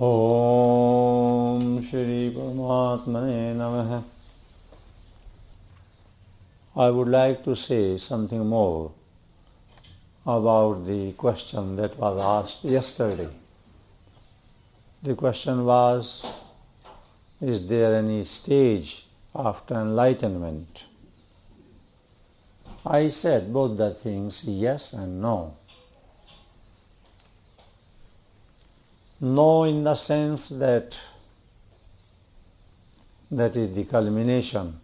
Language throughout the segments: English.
Om Shri Paramatmane Namaha. I would like to say something more about the question that was asked yesterday. The question was, is there any stage after enlightenment? I said both the things, yes and no. No in the sense that is the culmination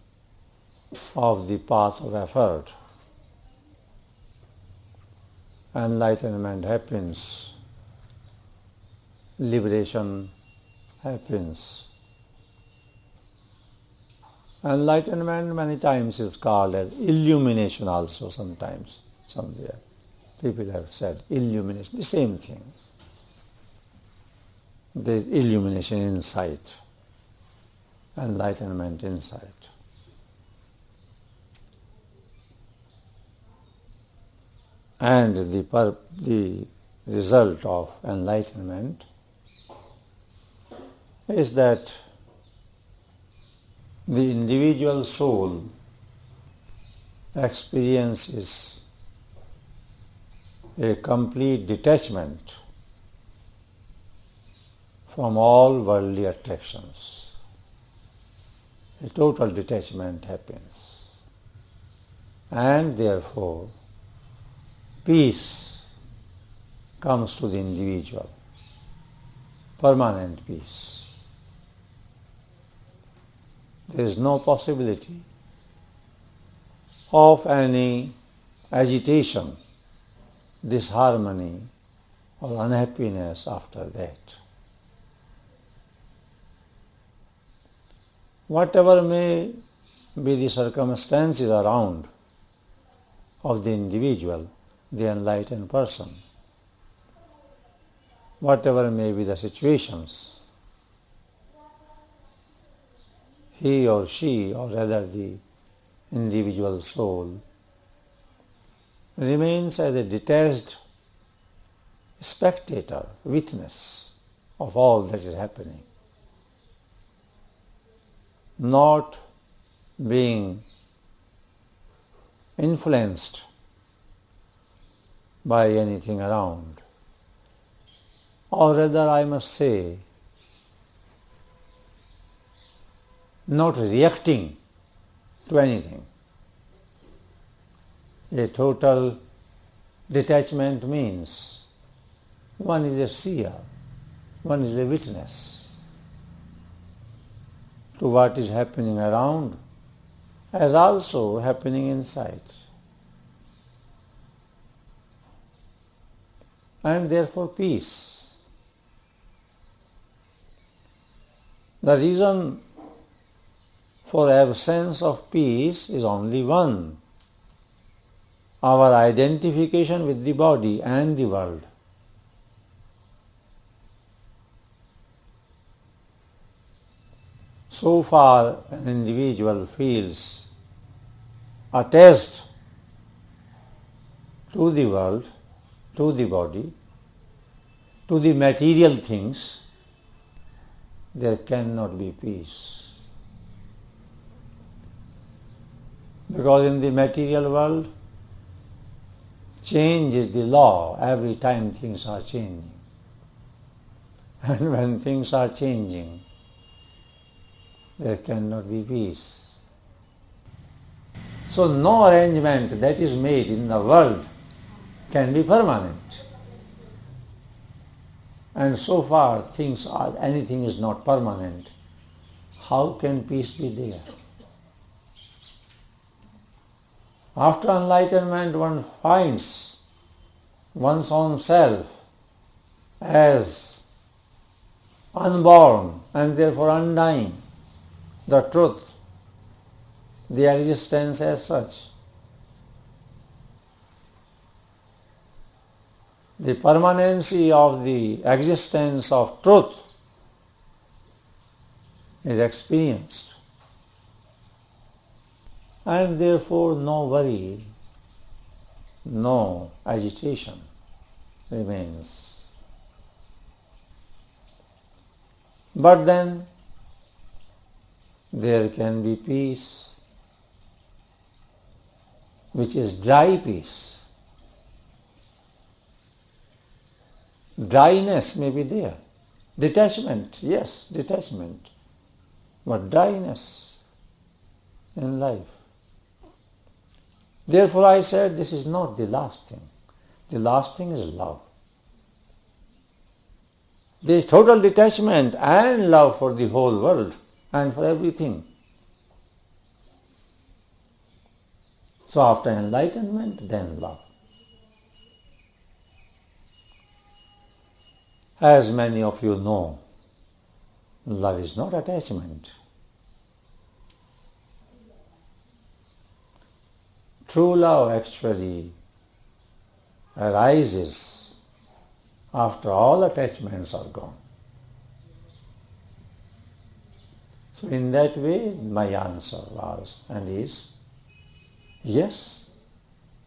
of the path of effort. Enlightenment happens, liberation happens. Enlightenment many times is called as illumination also sometimes, somewhere. People have said illumination, the same thing. There is illumination insight, enlightenment insight. And the result of enlightenment is that the individual soul experiences a complete detachment from all worldly attractions. A total detachment happens. And therefore, peace comes to the individual, permanent peace. There is no possibility of any agitation, disharmony, or unhappiness after that. Whatever may be the circumstances around of the individual, the enlightened person, whatever may be the situations, he or she, or rather the individual soul, remains as a detached spectator, witness of all that is happening, not being influenced by anything around, or rather I must say, not reacting to anything. A total detachment means one is a seer, one is a witness to what is happening around as also happening inside. And therefore peace. The reason for absence of peace is only one: our identification with the body and the world. So far an individual feels attached to the world, to the body, to the material things, there cannot be peace. Because in the material world, change is the law. Every time things are changing. And when things are changing, there cannot be peace. So no arrangement that is made in the world can be permanent. And so far anything is not permanent, how can peace be there? After enlightenment, one finds one's own self as unborn and therefore undying, the truth, the existence as such. The permanency of the existence of truth is experienced. And therefore no worry, no agitation remains. But then there can be peace, which is dry peace. Dryness may be there. Detachment, yes, detachment. But dryness in life. Therefore I said this is not the last thing. The last thing is love. There is total detachment and love for the whole world and for everything. So after enlightenment, then love. As many of you know, love is not attachment. True love actually arises after all attachments are gone. So in that way, my answer was and is, yes,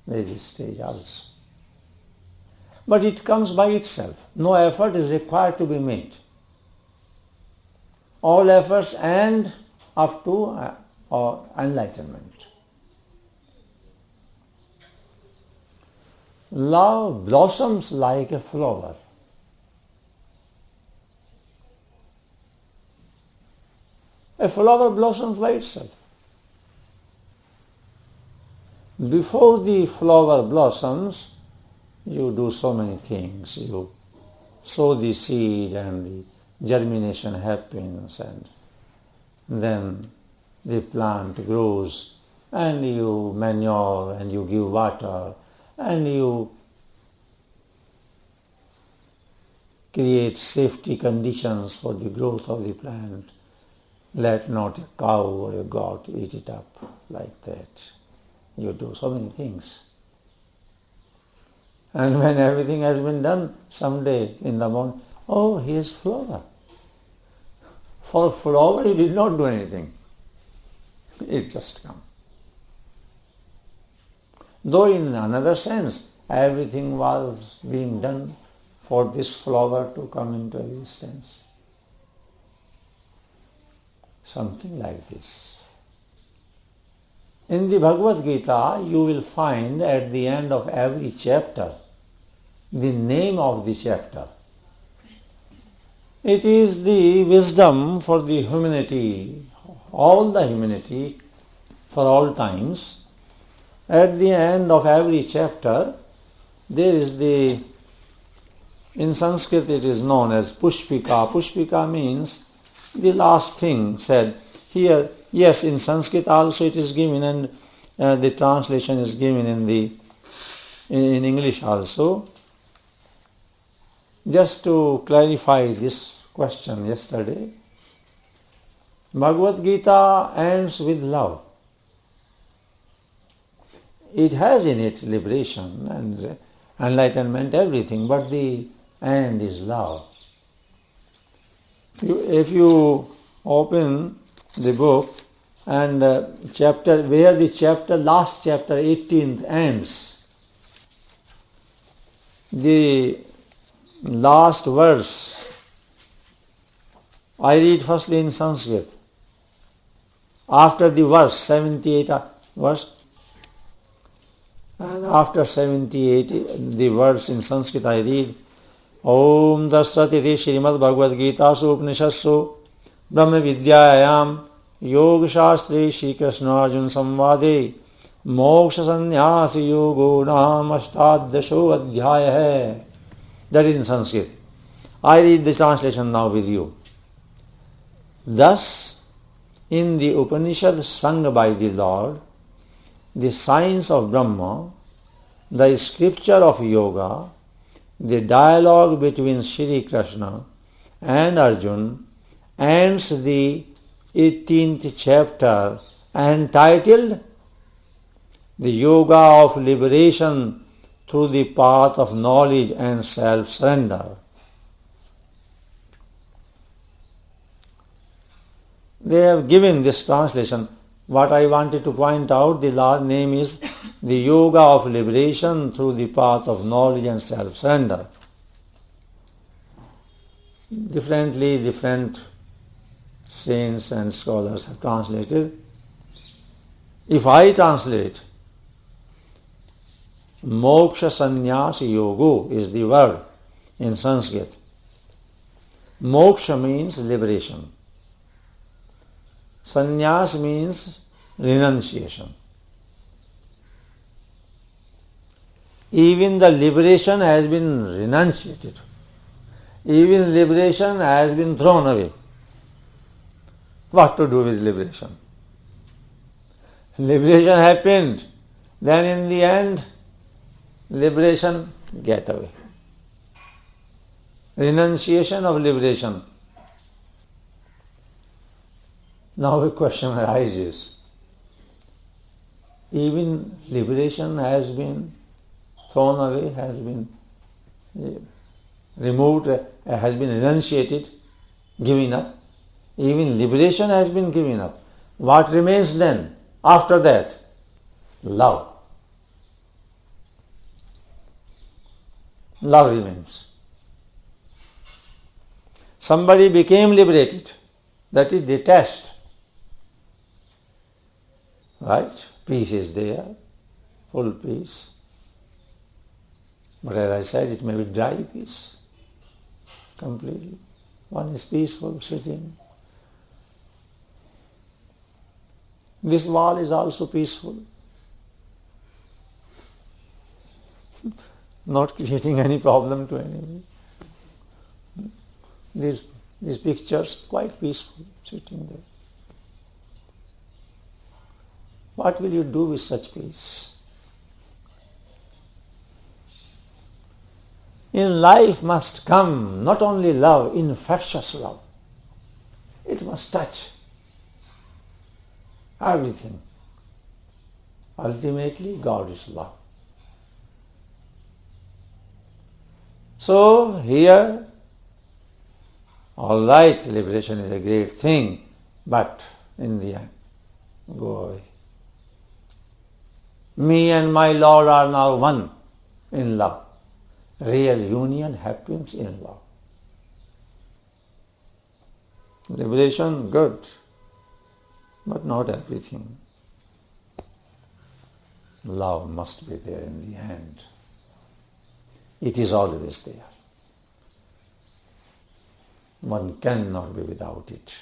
there is a stage also. But it comes by itself. No effort is required to be made. All efforts end up to enlightenment. Love blossoms like a flower. A flower blossoms by itself. Before the flower blossoms, you do so many things. You sow the seed and the germination happens, and then the plant grows and you manure and you give water and you create safety conditions for the growth of the plant. Let not a cow or a goat eat it up like that. You do so many things. And when everything has been done, someday in the morning, oh, here's flower. For flower you did not do anything. It just comes. Though in another sense, everything was being done for this flower to come into existence. Something like this. In the Bhagavad Gita, you will find at the end of every chapter the name of the chapter. It is the wisdom for the humanity, all the humanity, for all times. At the end of every chapter, there is in Sanskrit it is known as Pushpika. Pushpika means the last thing said. Here, yes, in Sanskrit also it is given, and the translation is given in English also. Just to clarify this question yesterday, Bhagavad Gita ends with love. It has in it liberation and enlightenment, everything, but the end is love. If you open the book and chapter where the last chapter 18th ends, the last verse, I read firstly in Sanskrit. After the verse, 78 verse, and after 78, the verse in Sanskrit I read, Om Dassatiti Srimad Bhagavad Gita Upanishadsu Brahma Vidyayam Yoga Shastri Shri Krishna Arjun Samvade Moksha Sannyasi Yogo Nam Ashtadasho Adhyaya hai. That is in Sanskrit. I read the translation now with you. Thus, in the Upanishad sung by the Lord, the science of Brahma, the scripture of yoga, the dialogue between Shri Krishna and Arjun ends the 18th chapter entitled The Yoga of Liberation through the Path of Knowledge and Self-Surrender. They have given this translation. What I wanted to point out, the last name is The Yoga of Liberation through the Path of Knowledge and Self-Surrender. Different saints and scholars have translated. If I translate, moksha sannyas yogo is the word in Sanskrit. Moksha means liberation. Sannyas means renunciation. Even the liberation has been renunciated. Even liberation has been thrown away. What to do with liberation? Liberation happened. Then in the end, liberation get away. Renunciation of liberation. Now a question arises. Even liberation has been thrown away, has been removed, has been renunciated, given up. Even liberation has been given up. What remains then after that? Love. Love remains. Somebody became liberated, that is detached. Right? Peace is there, full peace. But as I said, it may be dry peace, completely. One is peaceful, sitting. This wall is also peaceful, not creating any problem to anybody. These pictures, quite peaceful, sitting there. What will you do with such peace? In life must come not only love, infectious love. It must touch everything. Ultimately, God is love. So here, all right, liberation is a great thing, but in the end, go away. Me and my Lord are now one in love. Real union happens in love. Liberation, good, but not everything. Love must be there in the end. It is always there. One cannot be without it.